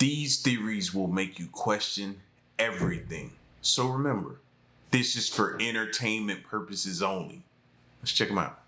These theories will make you question everything. So remember, this is for entertainment purposes only. Let's check them out.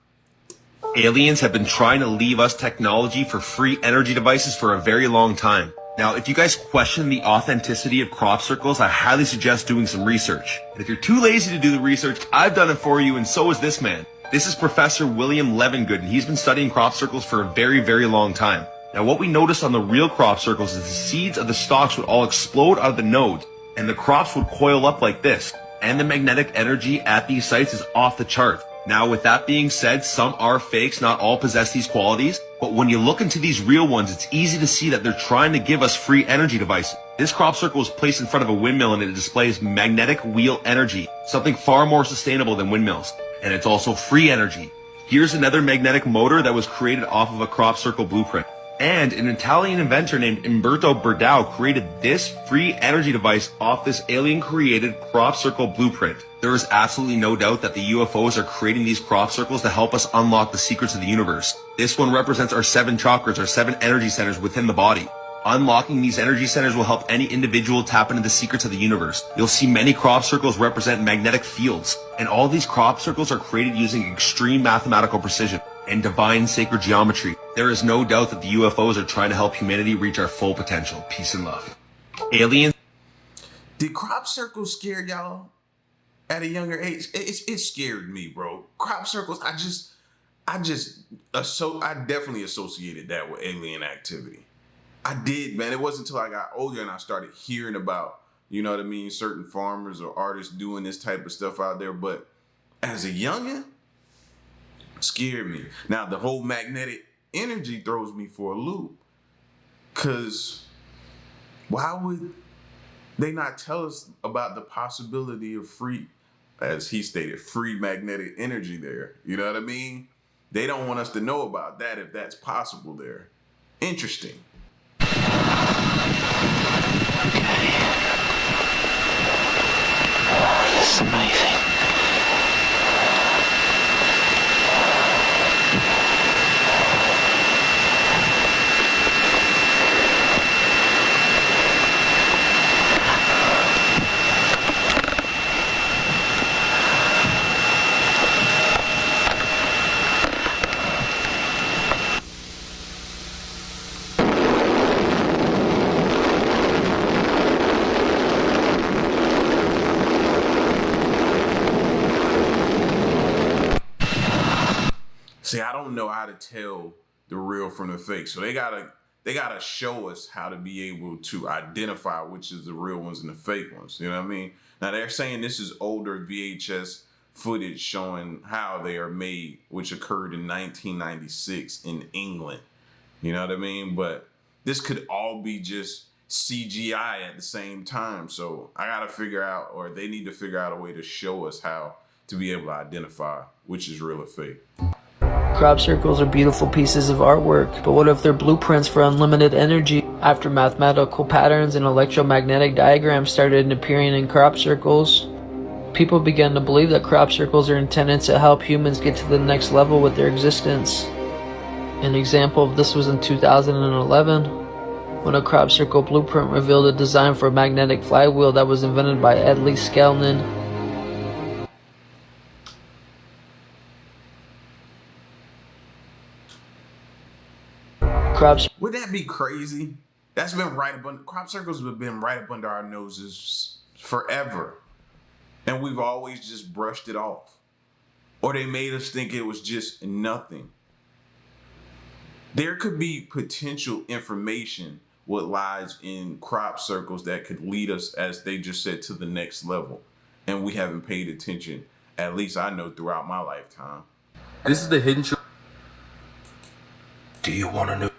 Aliens have been trying to leave us technology for free energy devices for a very long time. Now, if you guys question the authenticity of crop circles, I highly suggest doing some research. And if you're too lazy to do the research, I've done it for you, and so is this man. This is Professor William Levengood, and he's been studying crop circles for a very, very long time. Now, what we noticed on the real crop circles is the seeds of the stalks would all explode out of the nodes, and the crops would coil up like this. And the magnetic energy at these sites is off the chart. Now, with that being said, some are fakes, not all possess these qualities, but when you look into these real ones, it's easy to see that they're trying to give us free energy devices. This crop circle is placed in front of a windmill and it displays magnetic wheel energy, something far more sustainable than windmills. And it's also free energy. Here's another magnetic motor that was created off of a crop circle blueprint. And an Italian inventor named Umberto Berdau created this free energy device off this alien-created crop circle blueprint. There is absolutely no doubt that the UFOs are creating these crop circles to help us unlock the secrets of the universe. This one represents our 7 chakras, our 7 energy centers within the body. Unlocking these energy centers will help any individual tap into the secrets of the universe. You'll see many crop circles represent magnetic fields, and all these crop circles are created using extreme mathematical precision and divine sacred geometry. There is no doubt that the UFOs are trying to help humanity reach our full potential. Peace and love. Aliens. Did crop circles scare y'all at a younger age? It scared me, bro. Crop circles, I definitely associated that with alien activity. I did, man. It wasn't until I got older and I started hearing about, you know what I mean, certain farmers or artists doing this type of stuff out there. But as a youngin', scared me. Now, the whole magnetic energy throws me for a loop. Because why would they not tell us about the possibility of free, as he stated, free magnetic energy there? You know what I mean? They don't want us to know about that if that's possible there. Interesting. This is amazing. See, I don't know how to tell the real from the fake. So they gotta show us how to be able to identify which is the real ones and the fake ones. You know what I mean? Now they're saying this is older VHS footage showing how they are made, which occurred in 1996 in England. You know what I mean? But this could all be just CGI at the same time. So I gotta figure out, or they need to figure out a way to show us how to be able to identify which is real or fake. Crop circles are beautiful pieces of artwork, but what if they're blueprints for unlimited energy? After mathematical patterns and electromagnetic diagrams started appearing in crop circles, people began to believe that crop circles are intended to help humans get to the next level with their existence. An example of this was in 2011, when a crop circle blueprint revealed a design for a magnetic flywheel that was invented by Edley Skellnan. Would that be crazy? That's been right up under, crop circles have been right up under our noses forever. And we've always just brushed it off. Or they made us think it was just nothing. There could be potential information what lies in crop circles that could lead us, as they just said, to the next level. And we haven't paid attention, at least I know, throughout my lifetime. This is the hidden truth. Do you want to know?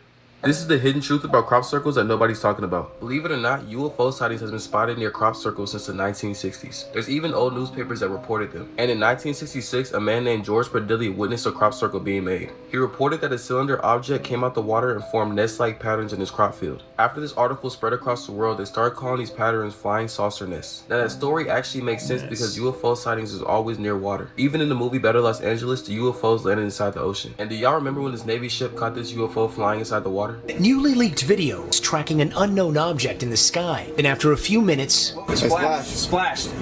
This is the hidden truth about crop circles that nobody's talking about. Believe it or not, UFO sightings has been spotted near crop circles since the 1960s. There's even old newspapers that reported them. And in 1966, a man named George Perdilli witnessed a crop circle being made. He reported that a cylinder object came out the water and formed nest-like patterns in his crop field. After this article spread across the world, they started calling these patterns flying saucer nests. Now that story actually makes sense because UFO sightings is always near water. Even in the movie Better Los Angeles, the UFOs landed inside the ocean. And do y'all remember when this Navy ship caught this UFO flying inside the water? Newly leaked videos tracking an unknown object in the sky. Then after a few minutes, Splashed.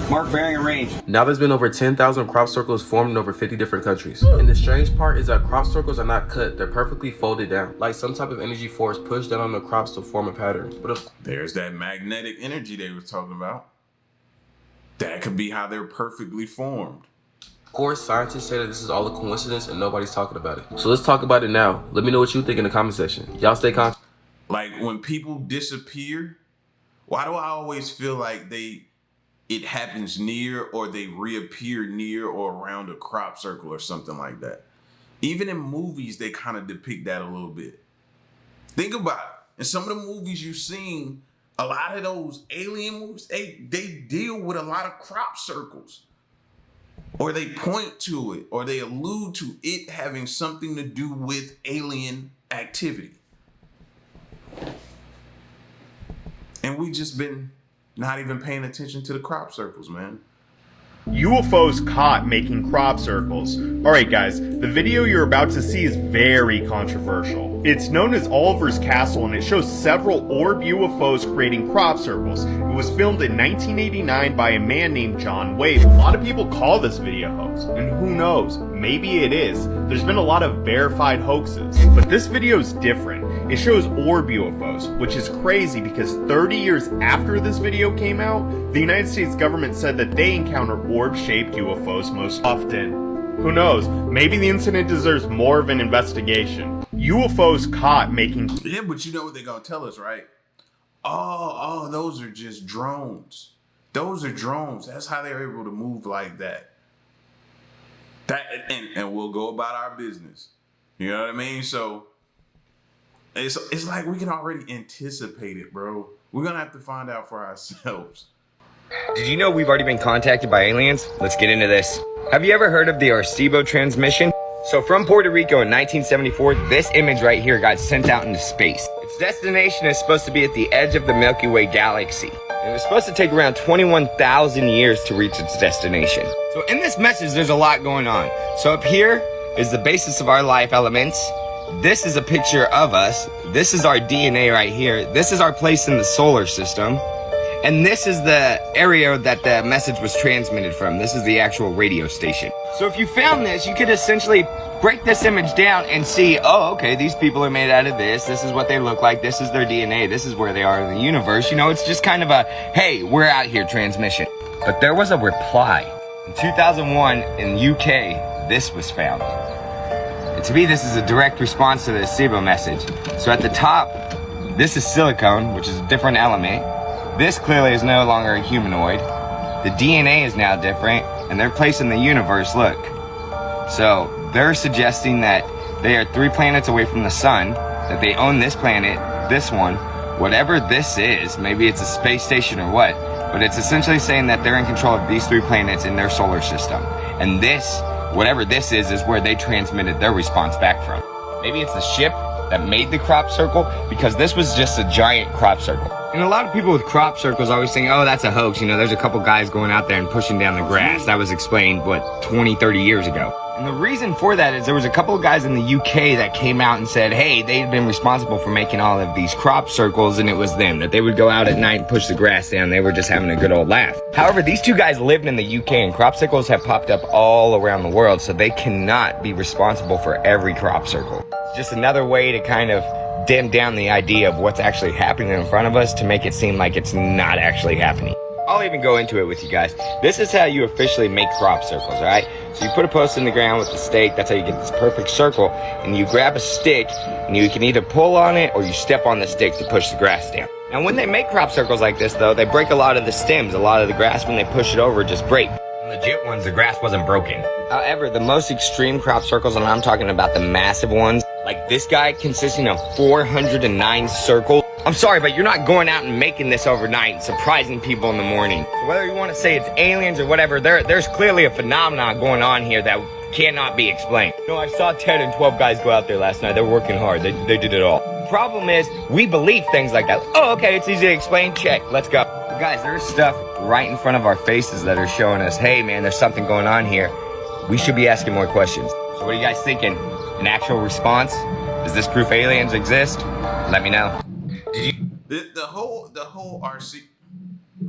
Mark bearing and range. Now there's been over 10,000 crop circles formed in over 50 different countries. And the strange part is that crop circles are not cut, they're perfectly folded down. Like some type of energy force pushed down on the crops to form a pattern. But if There's that magnetic energy they were talking about. That could be how they're perfectly formed. of course, scientists say that this is all a coincidence and nobody's talking about it. So let's talk about it now. Let me know what you think in the comment section. Y'all stay calm. Like when people disappear, why do I always feel like it happens near or they reappear near or around a crop circle or something like that? Even in movies, they kind of depict that a little bit. Think about it. In some of the movies you've seen, a lot of those alien movies, they deal with a lot of crop circles. Or they point to it, or they allude to it having something to do with alien activity. And we just been not even paying attention to the crop circles, man. UFOs caught making crop circles. Alright guys, the video you're about to see is very controversial. It's known as Oliver's Castle and it shows several orb UFOs creating crop circles. It was filmed in 1989 by a man named John Wade. A lot of people call this video hoax, and who knows, maybe it is. There's been a lot of verified hoaxes, but this video is different. It shows orb UFOs, which is crazy because 30 years after this video came out, the United States government said that they encounter orb-shaped UFOs most often. Who knows, maybe the incident deserves more of an investigation. UFOs caught making... Yeah, but you know what they're gonna tell us, right? Oh, those are just drones. Those are drones. That's how they're able to move like that. And we'll go about our business. You know what I mean? So it's like we can already anticipate it, bro. We're gonna have to find out for ourselves. Did you know we've already been contacted by aliens? Let's get into this. Have you ever heard of the Arecibo transmission? So from Puerto Rico in 1974, this image right here got sent out into space. Its destination is supposed to be at the edge of the Milky Way galaxy. And it's supposed to take around 21,000 years to reach its destination. So in this message, there's a lot going on. So up here is the basis of our life elements. This is a picture of us. This is our DNA right here. This is our place in the solar system. And this is the area that the message was transmitted from. This is the actual radio station. So if you found this, you could essentially break this image down and see, oh, okay, these people are made out of this. This is what they look like. This is their DNA. This is where they are in the universe. You know, it's just kind of a, hey, we're out here transmission. But there was a reply. In 2001, in UK, this was found. And to me, this is a direct response to the Arecibo message. So at the top, this is silicone, which is a different element. This clearly is no longer a humanoid. The DNA is now different, and their place in the universe, look. So they're suggesting that they are 3 planets away from the sun, that they own this planet, this one, whatever this is, maybe it's a space station or what, but it's essentially saying that they're in control of these 3 planets in their solar system. And this, whatever this is where they transmitted their response back from. Maybe it's the ship that made the crop circle, because this was just a giant crop circle. And a lot of people with crop circles always think, oh, that's a hoax. You know, there's a couple guys going out there and pushing down the grass. That was explained, 20, 30 years ago. And the reason for that is there was a couple of guys in the UK that came out and said, hey, they'd been responsible for making all of these crop circles, and it was them, that they would go out at night and push the grass down. They were just having a good old laugh. However, these 2 guys lived in the UK, and crop circles have popped up all around the world, so they cannot be responsible for every crop circle. It's just another way to kind of dim down the idea of what's actually happening in front of us to make it seem like it's not actually happening. I'll even go into it with you guys. This is how you officially make crop circles, alright? So you put a post in the ground with the stake, that's how you get this perfect circle, and you grab a stick, and you can either pull on it or you step on the stick to push the grass down. Now when they make crop circles like this though, they break a lot of the stems. A lot of the grass, when they push it over, just break. Legit ones, the grass wasn't broken. However, the most extreme crop circles, and I'm talking about the massive ones, like this guy consisting of 409 circles. I'm sorry, but you're not going out and making this overnight and surprising people in the morning. So whether you want to say it's aliens or whatever, there's clearly a phenomenon going on here that cannot be explained. No, I saw 10 and 12 guys go out there last night. They were working hard. They did it all. problem is we believe things like that. Oh, okay, it's easy to explain. Check. Let's go. Guys, there's stuff right in front of our faces that are showing us, hey, man, there's something going on here. We should be asking more questions. So what are you guys thinking? An actual response? Does this proof aliens exist? Let me know. Did you... The whole RC.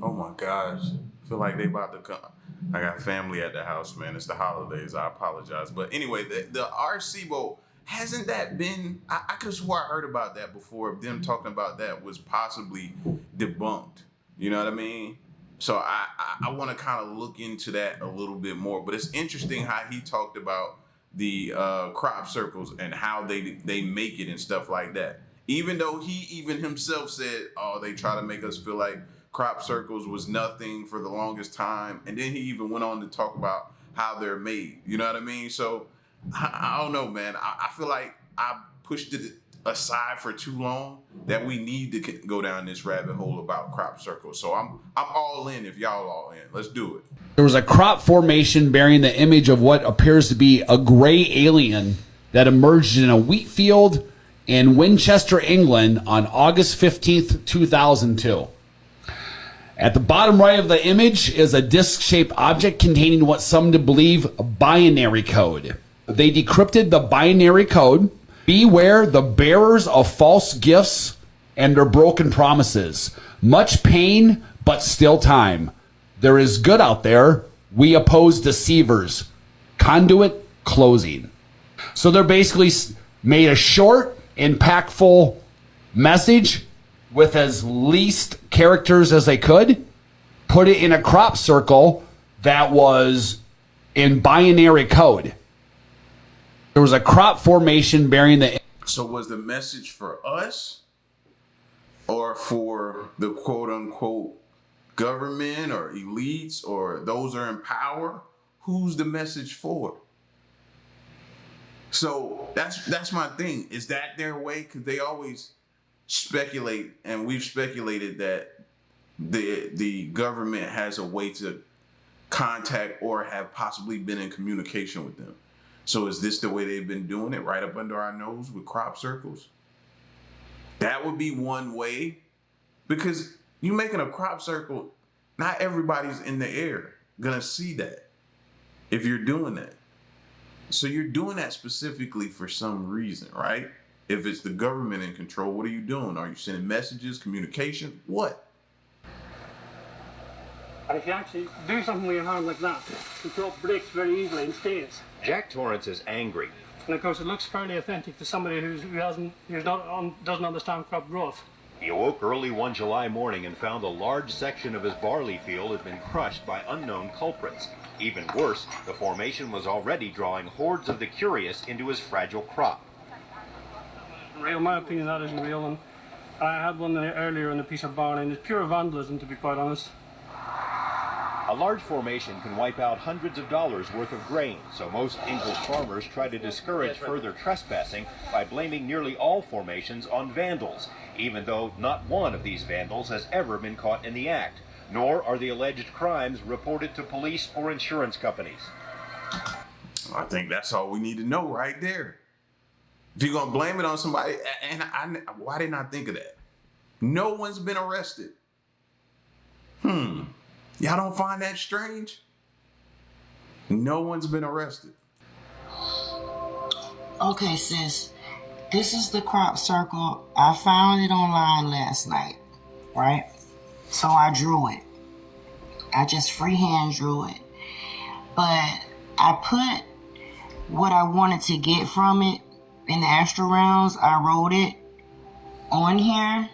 Oh my gosh. I feel like they about to come. I got family at the house, man. It's the holidays. I apologize. But anyway, the RC hasn't that been, I could have swore I heard about that before. Them talking about that was possibly debunked. You know what I mean? So I want to kind of look into that a little bit more. But it's interesting how he talked about the crop circles and how they make it and stuff like that. Even though he even himself said, oh, they try to make us feel like crop circles was nothing for the longest time. And then he even went on to talk about how they're made. You know what I mean? So I don't know, man. I feel like I pushed it aside for too long, that we need to go down this rabbit hole about crop circles. So I'm all in if y'all all in. Let's do it. There was a crop formation bearing the image of what appears to be a gray alien that emerged in a wheat field in Winchester, England on August 15th, 2002. At the bottom right of the image is a disc-shaped object containing what some believe a binary code. They decrypted the binary code. Beware the bearers of false gifts and their broken promises. Much pain, but still time. There is good out there. We oppose deceivers. Conduit closing. So they're basically made a short, impactful message with as least characters as they could, put it in a crop circle that was in binary code. There was a crop formation bearing the... So was the message for us or for the quote-unquote government or elites or those are in power? Who's the message for? So that's my thing. Is that their way? Because they always speculate, and we've speculated that the government has a way to contact or have possibly been in communication with them. So is this the way they've been doing it, right up under our nose with crop circles? That would be one way, because you making a crop circle, not everybody's in the air gonna see that if you're doing that. So you're doing that specifically for some reason, right? If it's the government in control, what are you doing? Are you sending messages, communication? What? And if you actually do something with your hand like that, you drop bricks very easily and stays. Jack Torrance is angry. And of course, it looks fairly authentic to somebody doesn't understand crop growth. He awoke early one July morning and found a large section of his barley field had been crushed by unknown culprits. Even worse, the formation was already drawing hordes of the curious into his fragile crop. In my opinion, that isn't real. And I had one earlier in a piece of barley, and it's pure vandalism, to be quite honest. A large formation can wipe out hundreds of dollars worth of grain, so most English farmers try to discourage further trespassing by blaming nearly all formations on vandals, even though not one of these vandals has ever been caught in the act, nor are the alleged crimes reported to police or insurance companies. I think that's all we need to know right there. If you're gonna blame it on somebody, and why didn't I think of that? No one's been arrested. Y'all don't find that strange? No one's been arrested. Okay, sis. This is the crop circle. I found it online last night, right? So I drew it. I just freehand drew it. But I put what I wanted to get from it in the extra rounds. I wrote it on here.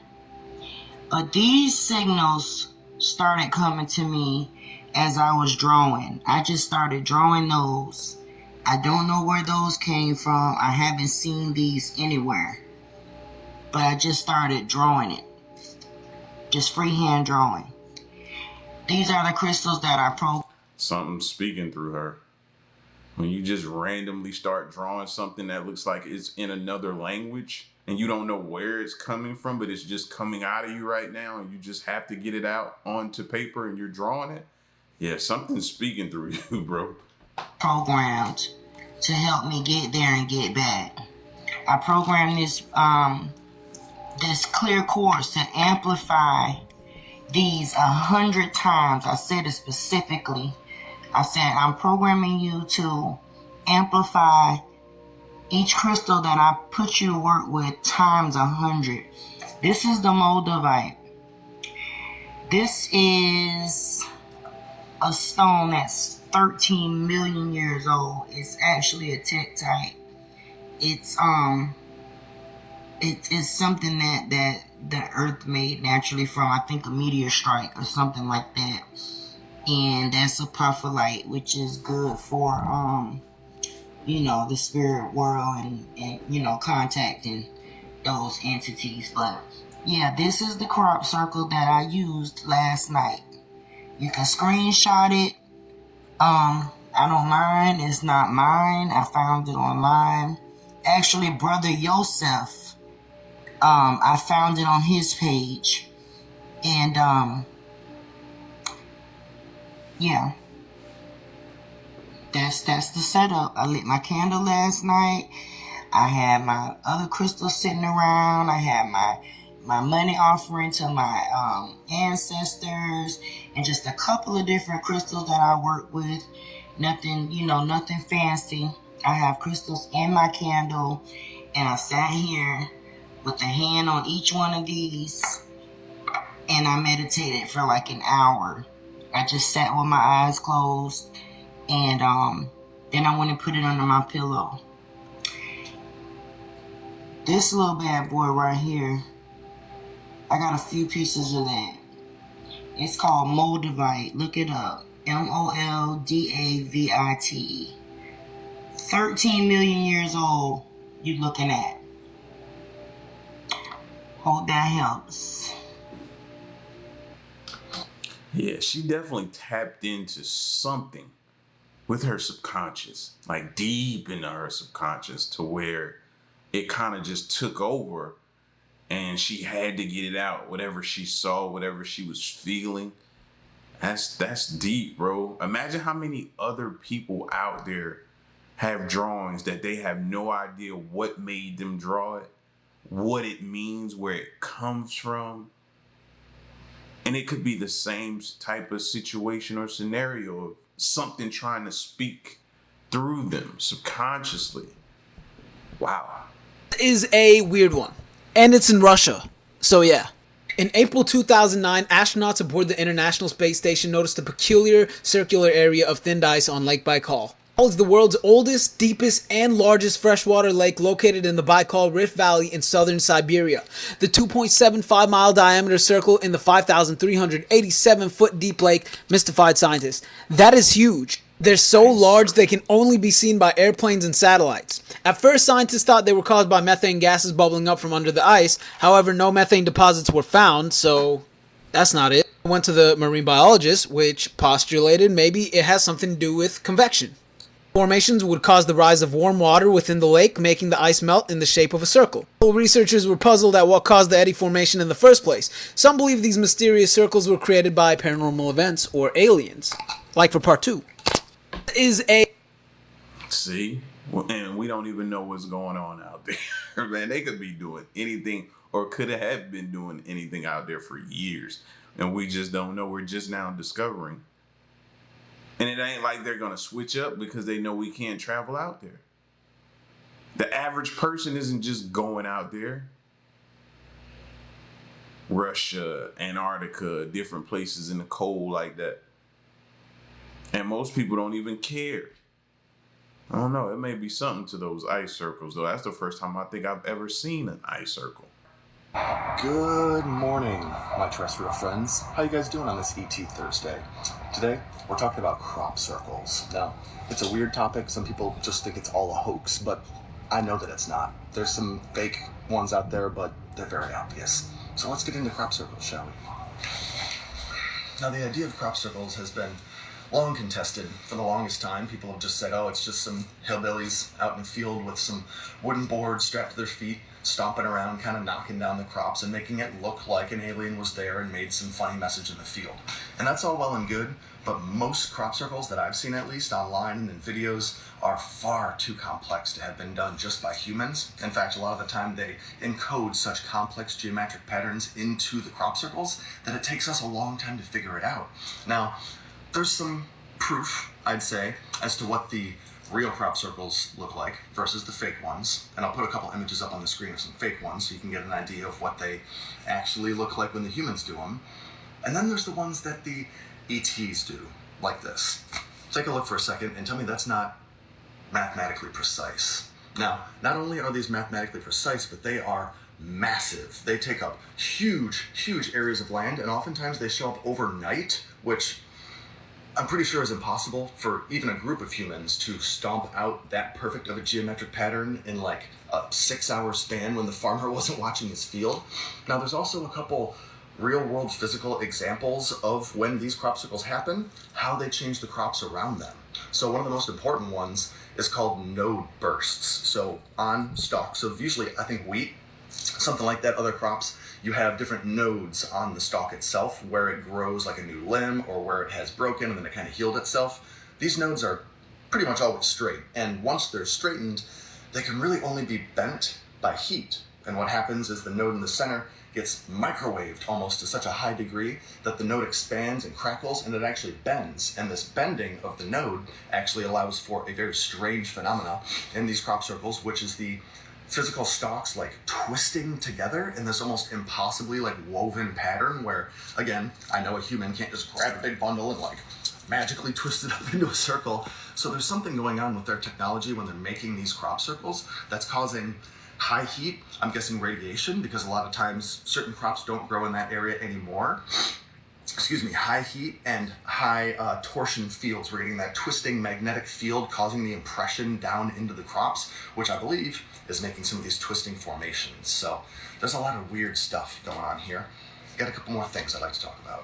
But these signals started coming to me as I was drawing. I just started drawing those. I don't know where those came from. I haven't seen these anywhere. But I just started drawing it. Just freehand drawing. These are the crystals that I programmed. Something's speaking through her. When you just randomly start drawing something that looks like it's in another language and you don't know where it's coming from, but it's just coming out of you right now and you just have to get it out onto paper and you're drawing it. Yeah, something's speaking through you, bro. Programmed to help me get there and get back. I programmed this this clear quartz to amplify these 100 times. I said it specifically. I said, I'm programming you to amplify each crystal that I put you to work with times 100. This is the moldavite. This is a stone that's 13 million years old. It's actually a tektite. It's something that the earth made naturally from, I think, a meteor strike or something like that. And that's a pufferlite, which is good for the spirit world and contacting those entities. But yeah, this is the crop circle that I used last night. You can screenshot it. I don't mind. It's not mine. I found it online. Actually, Brother Yosef, I found it on his page. And, yeah. That's the setup. I lit my candle last night. I had my other crystals sitting around. I had my money offering to my ancestors, and just a couple of different crystals that I work with. Nothing fancy. I have crystals in my candle, and I sat here with a hand on each one of these, and I meditated for like an hour. I just sat with my eyes closed, and then I went and put it under my pillow. This little bad boy right here, I got a few pieces of that. It's called moldavite. Look it up. Moldavite. 13 million years old, you looking at. Hope that helps. Yeah, she definitely tapped into something with her subconscious, like deep into her subconscious, to where it kind of just took over and she had to get it out. Whatever she saw, whatever she was feeling. That's deep, bro. Imagine how many other people out there have drawings that they have no idea what made them draw it, what it means, where it comes from. And it could be the same type of situation or scenario of something trying to speak through them subconsciously. Wow. Is a weird one. And it's in Russia. So yeah. In April 2009, astronauts aboard the International Space Station noticed a peculiar circular area of thinned ice on Lake Baikal. It's the world's oldest, deepest, and largest freshwater lake located in the Baikal Rift Valley in southern Siberia. The 2.75-mile diameter circle in the 5,387-foot deep lake mystified scientists. That is huge. They're so large they can only be seen by airplanes and satellites. At first, scientists thought they were caused by methane gases bubbling up from under the ice. However, no methane deposits were found, so that's not it. I went to the marine biologist, which postulated maybe it has something to do with convection. Formations would cause the rise of warm water within the lake, making the ice melt in the shape of a circle. Researchers were puzzled at what caused the eddy formation in the first place. Some believe these mysterious circles were created by paranormal events or aliens. Like for part 2. See? And we don't even know what's going on out there. Man, they could be doing anything, or could have been doing anything out there for years. And we just don't know. We're just now discovering. And it ain't like they're going to switch up because they know we can't travel out there. The average person isn't just going out there. Russia, Antarctica, different places in the cold like that. And most people don't even care. I don't know. It may be something to those ice circles, though. That's the first time I think I've ever seen an ice circle. Good morning, my terrestrial friends. How you guys doing on this ET Thursday? Today, we're talking about crop circles. Now, it's a weird topic. Some people just think it's all a hoax, but I know that it's not. There's some fake ones out there, but they're very obvious. So let's get into crop circles, shall we? Now, the idea of crop circles has been long contested. For the longest time, people have just said, oh, it's just some hillbillies out in the field with some wooden boards strapped to their feet, stomping around, kind of knocking down the crops and making it look like an alien was there and made some funny message in the field. And that's all well and good, but most crop circles that I've seen, at least online and in videos, are far too complex to have been done just by humans. In fact, a lot of the time they encode such complex geometric patterns into the crop circles that it takes us a long time to figure it out. Now, there's some proof, I'd say, as to what the real crop circles look like versus the fake ones. And I'll put a couple images up on the screen of some fake ones so you can get an idea of what they actually look like when the humans do them. And then there's the ones that the ETs do, like this. Take a look for a second and tell me that's not mathematically precise. Now, not only are these mathematically precise, but they are massive. They take up huge, huge areas of land, and oftentimes they show up overnight, which I'm pretty sure is impossible for even a group of humans to stomp out that perfect of a geometric pattern in like a 6-hour span when the farmer wasn't watching his field. Now, there's also a couple real-world physical examples of when these crop circles happen, how they change the crops around them. So one of the most important ones is called node bursts. So on stalks of usually, I think, wheat, something like that, other crops, you have different nodes on the stalk itself where it grows like a new limb or where it has broken and then it kind of healed itself. These nodes are pretty much always straight, and once they're straightened, they can really only be bent by heat. And what happens is the node in the center gets microwaved almost to such a high degree that the node expands and crackles and it actually bends. And this bending of the node actually allows for a very strange phenomena in these crop circles, which is the physical stalks like twisting together in this almost impossibly like woven pattern where, again, I know a human can't just grab a big bundle and like magically twist it up into a circle. So there's something going on with their technology when they're making these crop circles that's causing high heat, I'm guessing radiation, because a lot of times certain crops don't grow in that area anymore. Excuse me, high heat and high torsion fields. We're getting that twisting magnetic field causing the impression down into the crops, which I believe is making some of these twisting formations. So there's a lot of weird stuff going on here. Got a couple more things I'd like to talk about.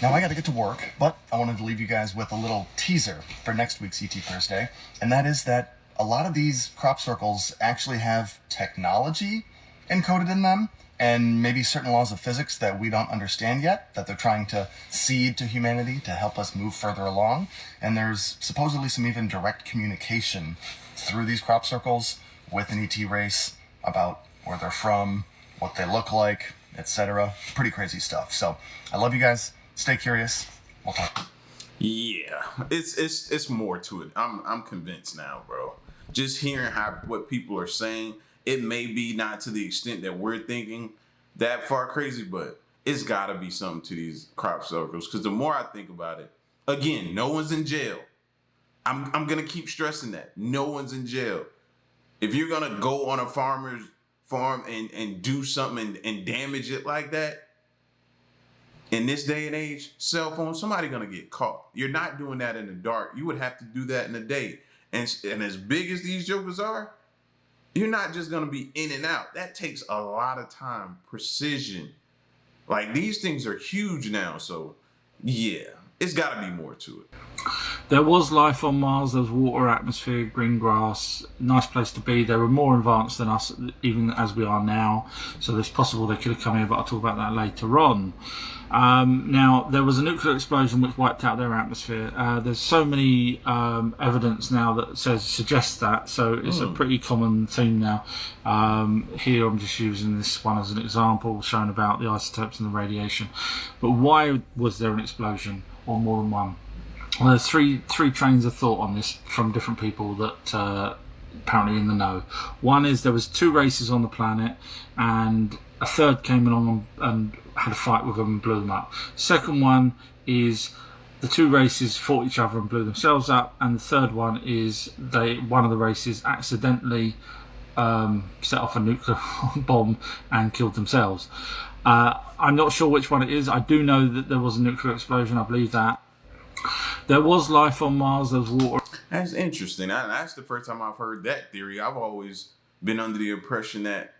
Now I gotta get to work, but I wanted to leave you guys with a little teaser for next week's ET Thursday, and that is that a lot of these crop circles actually have technology encoded in them, and maybe certain laws of physics that we don't understand yet, that they're trying to seed to humanity to help us move further along. And there's supposedly some even direct communication through these crop circles with an ET race about where they're from, what they look like, etc. Pretty crazy stuff. So I love you guys. Stay curious. We'll talk. Yeah, it's more to it. I'm convinced now, bro. Just hearing what people are saying, it may be not to the extent that we're thinking that far crazy, but it's got to be something to these crop circles. Because the more I think about it, again, no one's in jail. I'm gonna keep stressing that no one's in jail. If you're gonna go on a farmer's farm and do something and damage it like that, in this day and age, cell phone, somebody gonna get caught. You're not doing that in the dark. You would have to do that in the day. And as big as these jokers are, you're not just gonna be in and out. That takes a lot of time, precision. Like, these things are huge now, so yeah, it's gotta be more to it. There was life on Mars. There was water, atmosphere, green grass. Nice place to be. They were more advanced than us, even as we are now. So it's possible they could have come here, but I'll talk about that later on. Now, there was a nuclear explosion which wiped out their atmosphere. There's so many evidence now that suggests that, so it's a pretty common theme now. Here I'm just using this one as an example, showing about the isotopes and the radiation. But why was there an explosion, or more than one? Well, there's three trains of thought on this from different people that apparently in the know. One is there was 2 races on the planet, and a third came along and had a fight with them and blew them up. Second one is the 2 races fought each other and blew themselves up, and the third one is one of the races accidentally set off a nuclear bomb and killed themselves. I'm not sure which one it is. I do know that there was a nuclear explosion. I believe that. There was life on Mars. There was water. That's interesting. That's the first time I've heard that theory. I've always been under the impression that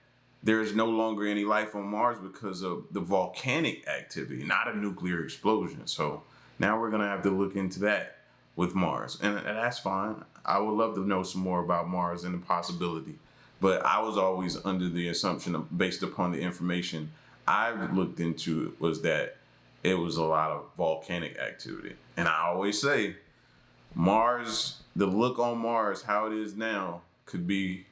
there is no longer any life on Mars because of the volcanic activity, not a nuclear explosion. So now we're going to have to look into that with Mars. And that's fine. I would love to know some more about Mars and the possibility. But I was always under the assumption of, based upon the information I've looked into, was that it was a lot of volcanic activity. And I always say, Mars, the look on Mars, how it is now, could be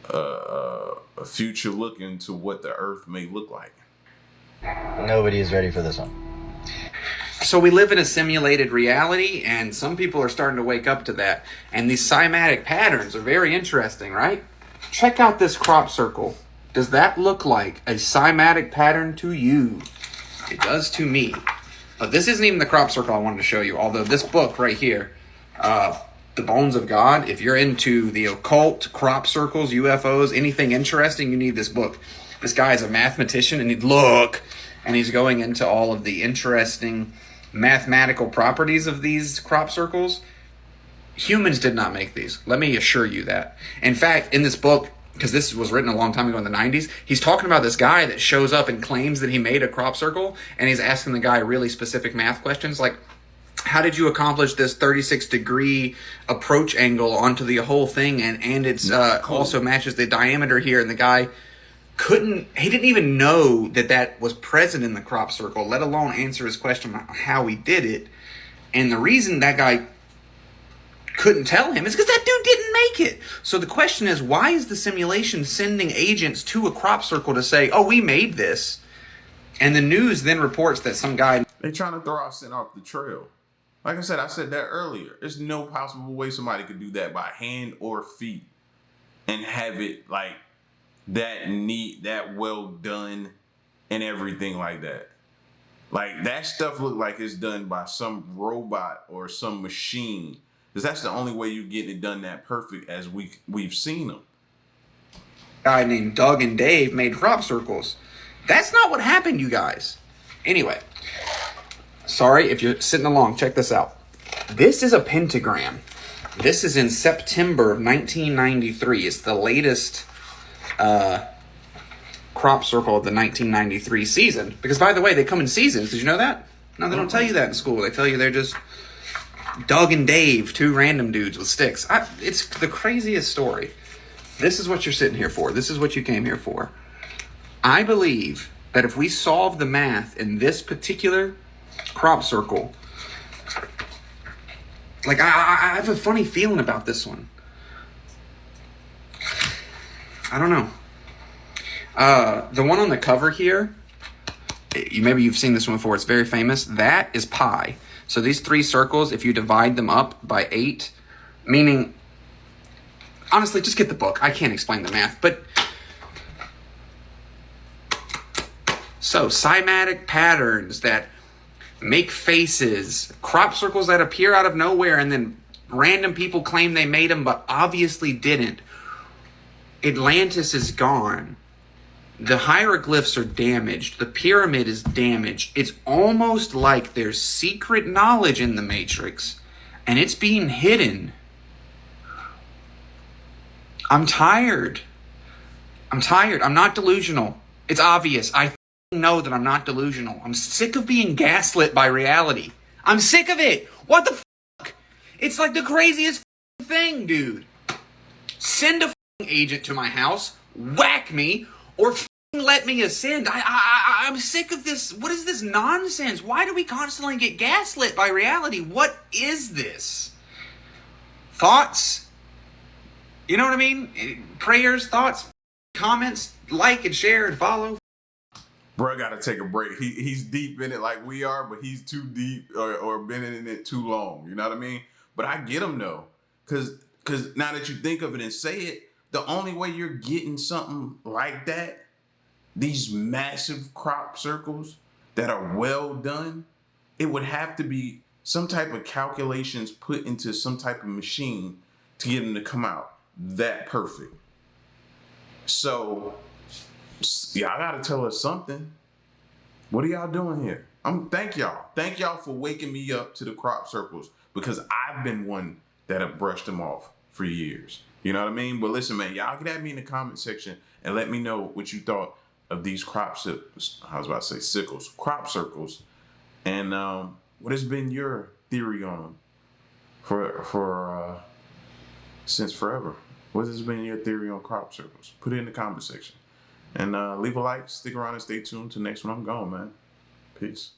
a future look into what the Earth may look like. Nobody is ready for this one. So we live in a simulated reality, and some people are starting to wake up to that. And these cymatic patterns are very interesting, right? Check out this crop circle. Does that look like a cymatic pattern to you? It does to me. But this isn't even the crop circle I wanted to show you, although this book right here, The Bones of God, if you're into the occult, crop circles, UFOs, anything interesting, you need this book. This guy is a mathematician, and he's going into all of the interesting mathematical properties of these crop circles. Humans did not make these. Let me assure you that. In fact, in this book, because this was written a long time ago in the 90s, he's talking about this guy that shows up and claims that he made a crop circle, and he's asking the guy really specific math questions like, how did you accomplish this 36-degree approach angle onto the whole thing, and it's also matches the diameter here, and the guy he didn't even know that was present in the crop circle, let alone answer his question about how he did it. And the reason that guy couldn't tell him is because that dude didn't make it. So the question is, why is the simulation sending agents to a crop circle to say, oh, we made this? And the news then reports that some guy... They trying to throw us off the trail. Like I said that earlier. There's no possible way somebody could do that by hand or feet and have it like that neat, that well done, and everything like that. Like, that stuff look like it's done by some robot or some machine, because that's the only way you get it done that perfect as we've seen them. Guy named Doug and Dave made crop circles. That's not what happened, you guys. Anyway, sorry if you're sitting along. Check this out. This is a pentagram. This is in September of 1993. It's the latest crop circle of the 1993 season. Because, by the way, they come in seasons. Did you know that? No, they don't tell you that in school. They tell you they're just Doug and Dave, two random dudes with sticks. It's the craziest story. This is what you're sitting here for. This is what you came here for. I believe that if we solve the math in this particular crop circle, like, I have a funny feeling about this one. I don't know. The one on the cover here, maybe you've seen this one before. It's very famous. That is pi. So these three circles, if you divide them up by 8, meaning, honestly, just get the book. I can't explain the math, but so cymatic patterns that make faces, crop circles that appear out of nowhere, and then random people claim they made them but obviously didn't. Atlantis is gone. The hieroglyphs are damaged. The pyramid is damaged. It's almost like there's secret knowledge in the Matrix, and it's being hidden. I'm tired. I'm not delusional. It's obvious. I know that I'm not delusional. I'm sick of being gaslit by reality. I'm sick of it. What the fuck? It's like the craziest thing, dude. Send a agent to my house, whack me, or let me ascend. I'm sick of this. What is this nonsense? Why do we constantly get gaslit by reality? What is this? Thoughts? You know what I mean? Prayers, thoughts, comments, like and share and follow. Bro, gotta take a break. He's deep in it like we are, but he's too deep or been in it too long. You know what I mean? But I get him though, because now that you think of it and say it, the only way you're getting something like that, these massive crop circles that are well done, it would have to be some type of calculations put into some type of machine to get them to come out that perfect. So, y'all gotta tell us something. What are y'all doing here? Thank y'all for waking me up to the crop circles, because I've been one that have brushed them off for years. You know what I mean? But listen, man, y'all get at me in the comment section and let me know what you thought of these crop circles, and what has been your theory on them for since forever. What has been your theory on crop circles? Put it in the comment section. And leave a like, stick around and stay tuned till next one. I'm gone, man. Peace.